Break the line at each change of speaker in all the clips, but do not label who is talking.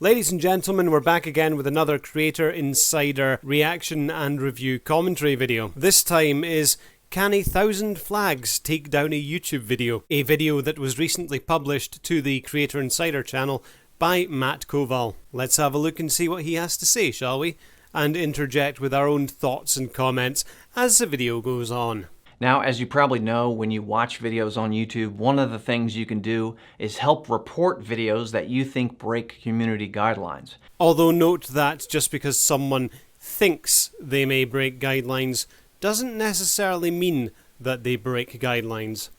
Ladies and gentlemen, we're back again with another Creator Insider reaction and review commentary video. This time is Can 1,000 Flags Take Down a YouTube Video? A video that was recently published to the Creator Insider channel by Matt Koval. Let's have a look and see what he has to say, shall we? And interject with our own thoughts and comments as the video goes on.
Now, as you probably know, when you watch videos on YouTube, one of the things you can do is help report videos that you think break community guidelines.
Although note that just because someone thinks they may break guidelines doesn't necessarily mean that they break guidelines.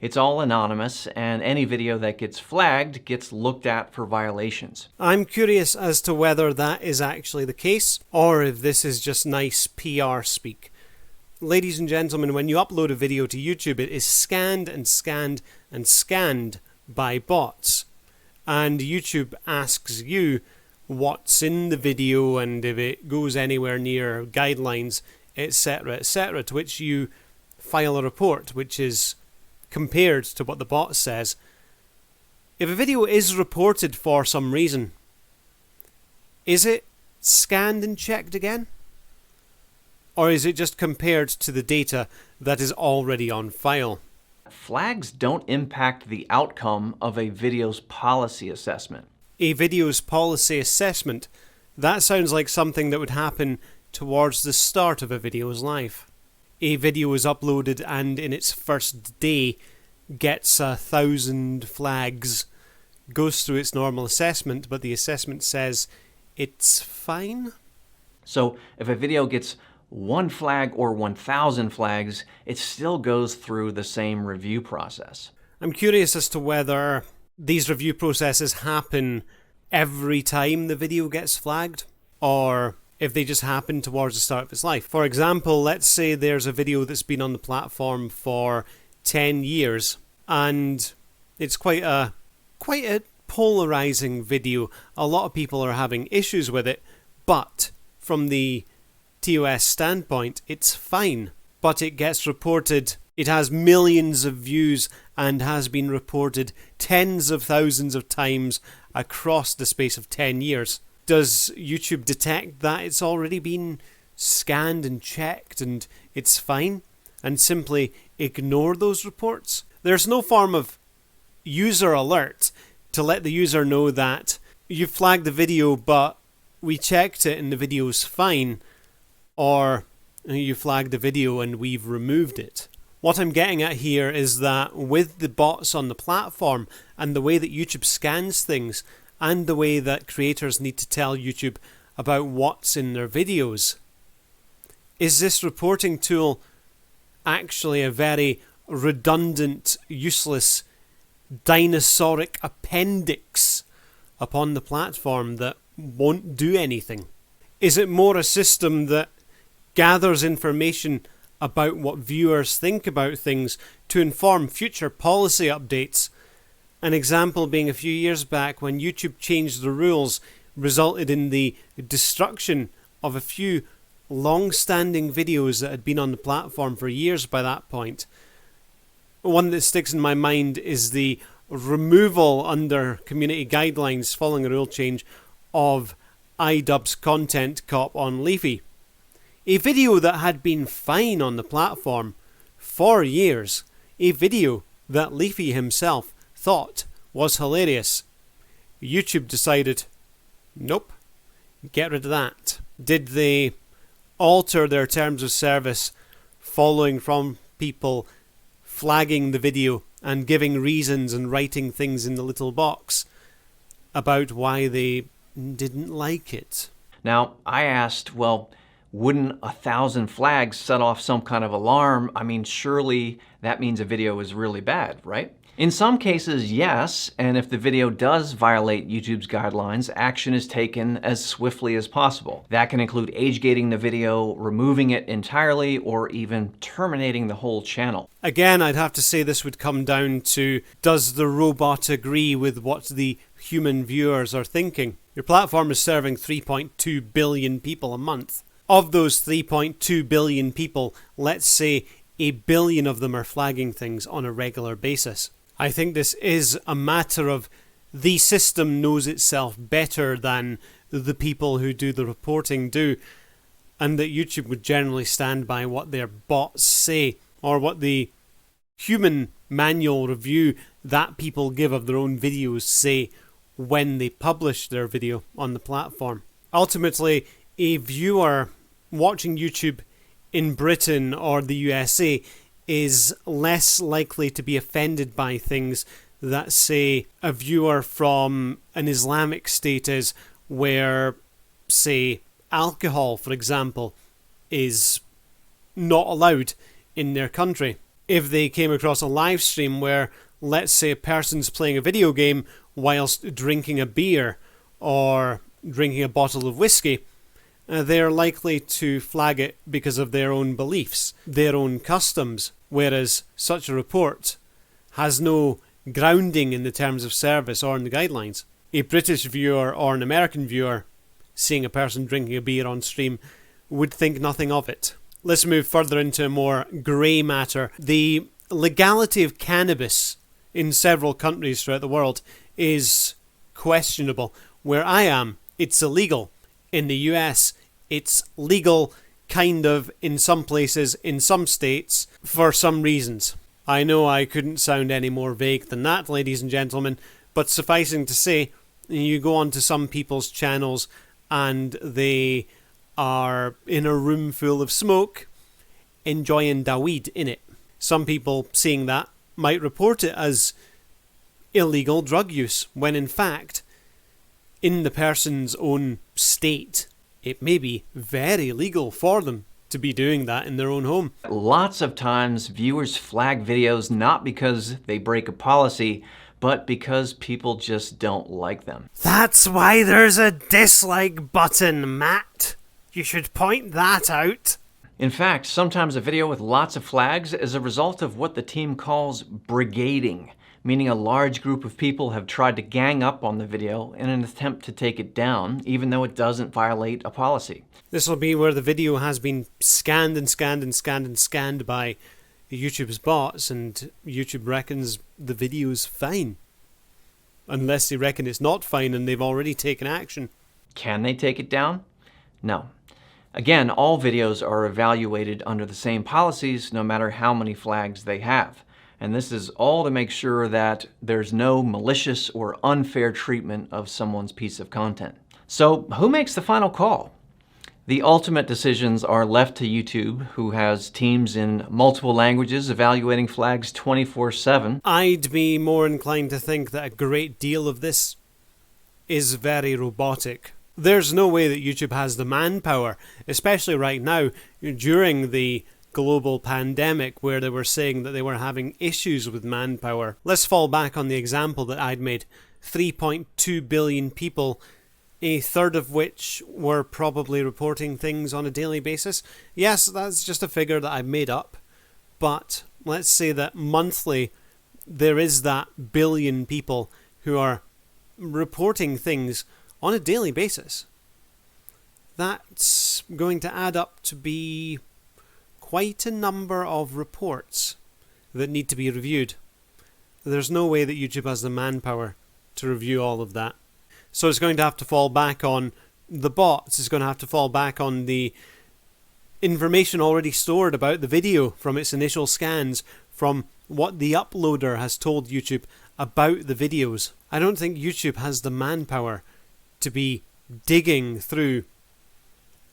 It's all anonymous, and any video that gets flagged gets looked at for violations.
I'm curious as to whether that is actually the case, or if this is just nice PR speak. Ladies and gentlemen, when you upload a video to YouTube, it is scanned and scanned and scanned by bots. And YouTube asks you what's in the video and if it goes anywhere near guidelines, etc., etc., to which you file a report, which is compared to what the bot says. If a video is reported for some reason, is it scanned and checked again? Or is it just compared to the data that is already on file?
Flags don't impact the outcome of a video's policy assessment.
A video's policy assessment? That sounds like something that would happen towards the start of a video's life. A video is uploaded and in its first day gets 1,000 flags, goes through its normal assessment, but the assessment says it's fine?
So if a video gets 1 flag or 1,000 flags, it still goes through the same review process.
I'm curious as to whether these review processes happen every time the video gets flagged, or if they just happen towards the start of its life. For example, let's say there's a video that's been on the platform for 10 years, and it's quite a polarizing video. A lot of people are having issues with it, but from the TOS standpoint, it's fine, but it gets reported, it has millions of views and has been reported tens of thousands of times across the space of 10 years. Does YouTube detect that it's already been scanned and checked and it's fine and simply ignore those reports? There's no form of user alert to let the user know that you flagged the video but we checked it and the video's fine, or you flagged the video and we've removed it. What I'm getting at here is that with the bots on the platform and the way that YouTube scans things and the way that creators need to tell YouTube about what's in their videos, is this reporting tool actually a very redundant, useless, dinosauric appendix upon the platform that won't do anything? Is it more a system that gathers information about what viewers think about things to inform future policy updates? An example being a few years back when YouTube changed the rules resulted in the destruction of a few long-standing videos that had been on the platform for years by that point. One that sticks in my mind is the removal under community guidelines following a rule change of iDubbbz's content cop on Leafy. A video that had been fine on the platform for years. A video that Leafy himself thought was hilarious. YouTube decided, nope, get rid of that. Did they alter their terms of service following from people flagging the video and giving reasons and writing things in the little box about why they didn't like it?
Now, I asked, well, wouldn't 1,000 flags set off some kind of alarm? I mean, surely that means a video is really bad, right? In some cases, yes, and if the video does violate YouTube's guidelines, action is taken as swiftly as possible. That can include age-gating the video, removing it entirely, or even terminating the whole channel.
Again, I'd have to say this would come down to, does the robot agree with what the human viewers are thinking? Your platform is serving 3.2 billion people a month. Of those 3.2 billion people, let's say 1 billion of them are flagging things on a regular basis. I think this is a matter of the system knows itself better than the people who do the reporting do, and that YouTube would generally stand by what their bots say, or what the human manual review that people give of their own videos say when they publish their video on the platform. Ultimately, a viewer watching YouTube in Britain or the USA is less likely to be offended by things that, say, a viewer from an Islamic state is, where, say, alcohol, for example, is not allowed in their country. If they came across a live stream where, let's say, a person's playing a video game whilst drinking a beer or drinking a bottle of whiskey, they're likely to flag it because of their own beliefs, their own customs, whereas such a report has no grounding in the terms of service or in the guidelines. A British viewer or an American viewer seeing a person drinking a beer on stream would think nothing of it. Let's move further into a more grey matter. The legality of cannabis in several countries throughout the world is questionable. Where I am, it's illegal. In the US, it's legal, kind of, in some places, in some states, for some reasons. I know I couldn't sound any more vague than that, ladies and gentlemen, but sufficing to say, you go onto some people's channels and they are in a room full of smoke, enjoying da weed in it. Some people seeing that might report it as illegal drug use, when in fact, in the person's own state, it may be very legal for them to be doing that in their own home.
Lots of times viewers flag videos not because they break a policy, but because people just don't like them.
That's why there's a dislike button, Matt. You should point that out.
In fact, sometimes a video with lots of flags is a result of what the team calls brigading, meaning a large group of people have tried to gang up on the video in an attempt to take it down, even though it doesn't violate a policy.
This will be where the video has been scanned and scanned and scanned and scanned by YouTube's bots, and YouTube reckons the video's fine. Unless they reckon it's not fine and they've already taken action.
Can they take it down? No. Again, all videos are evaluated under the same policies, no matter how many flags they have. And this is all to make sure that there's no malicious or unfair treatment of someone's piece of content. So who makes the final call? The ultimate decisions are left to YouTube, who has teams in multiple languages evaluating flags 24/7.
I'd be more inclined to think that a great deal of this is very robotic. There's no way that YouTube has the manpower, especially right now, during the global pandemic, where they were saying that they were having issues with manpower. Let's fall back on the example that I'd made. 3.2 billion people, a third of which were probably reporting things on a daily basis. Yes, that's just a figure that I've made up, but let's say that monthly there is that billion people who are reporting things on a daily basis. That's going to add up to be quite a number of reports that need to be reviewed. There's no way that YouTube has the manpower to review all of that. So it's going to have to fall back on the bots. It's going to have to fall back on the information already stored about the video from its initial scans, from what the uploader has told YouTube about the videos. I don't think YouTube has the manpower to be digging through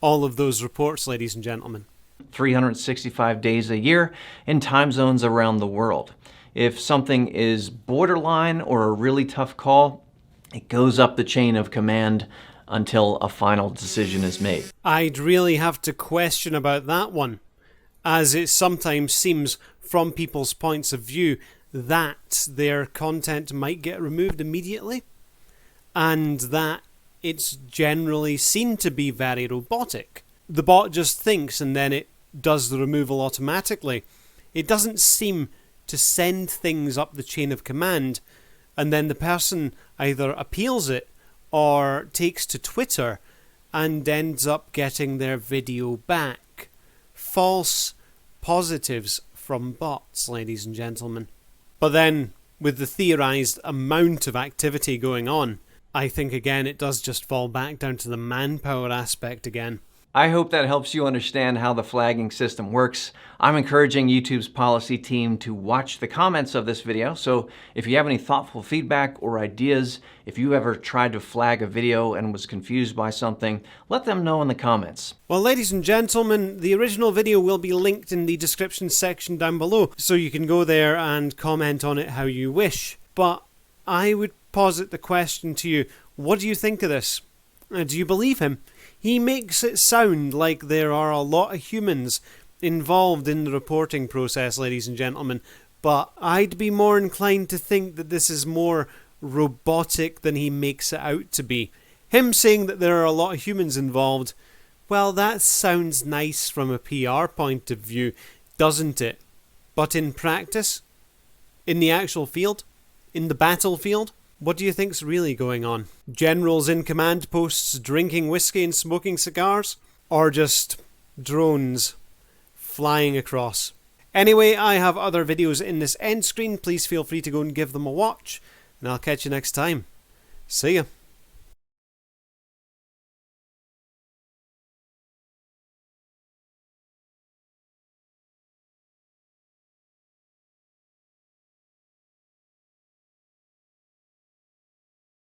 all of those reports, ladies and gentlemen.
365 days a year in time zones around the world. If something is borderline or a really tough call, it goes up the chain of command until a final decision is made.
I'd really have to question about that one, as it sometimes seems from people's points of view that their content might get removed immediately, and that it's generally seen to be very robotic. The bot just thinks and then it does the removal automatically. It doesn't seem to send things up the chain of command, and then the person either appeals it or takes to Twitter and ends up getting their video back. False positives from bots, ladies and gentlemen. But then with the theorised amount of activity going on, I think again it does just fall back down to the manpower aspect again.
I hope that helps you understand how the flagging system works. I'm encouraging YouTube's policy team to watch the comments of this video, so if you have any thoughtful feedback or ideas, if you ever tried to flag a video and was confused by something, let them know in the comments.
Well, ladies and gentlemen, the original video will be linked in the description section down below, so you can go there and comment on it how you wish. But I would posit the question to you, what do you think of this? Do you believe him? He makes it sound like there are a lot of humans involved in the reporting process, ladies and gentlemen, but I'd be more inclined to think that this is more robotic than he makes it out to be. Him saying that there are a lot of humans involved, well, that sounds nice from a PR point of view, doesn't it? But in practice, in the actual field, in the battlefield, what do you think's really going on? Generals in command posts drinking whiskey and smoking cigars? Or just drones flying across? Anyway, I have other videos in this end screen. Please feel free to go and give them a watch. And I'll catch you next time. See ya.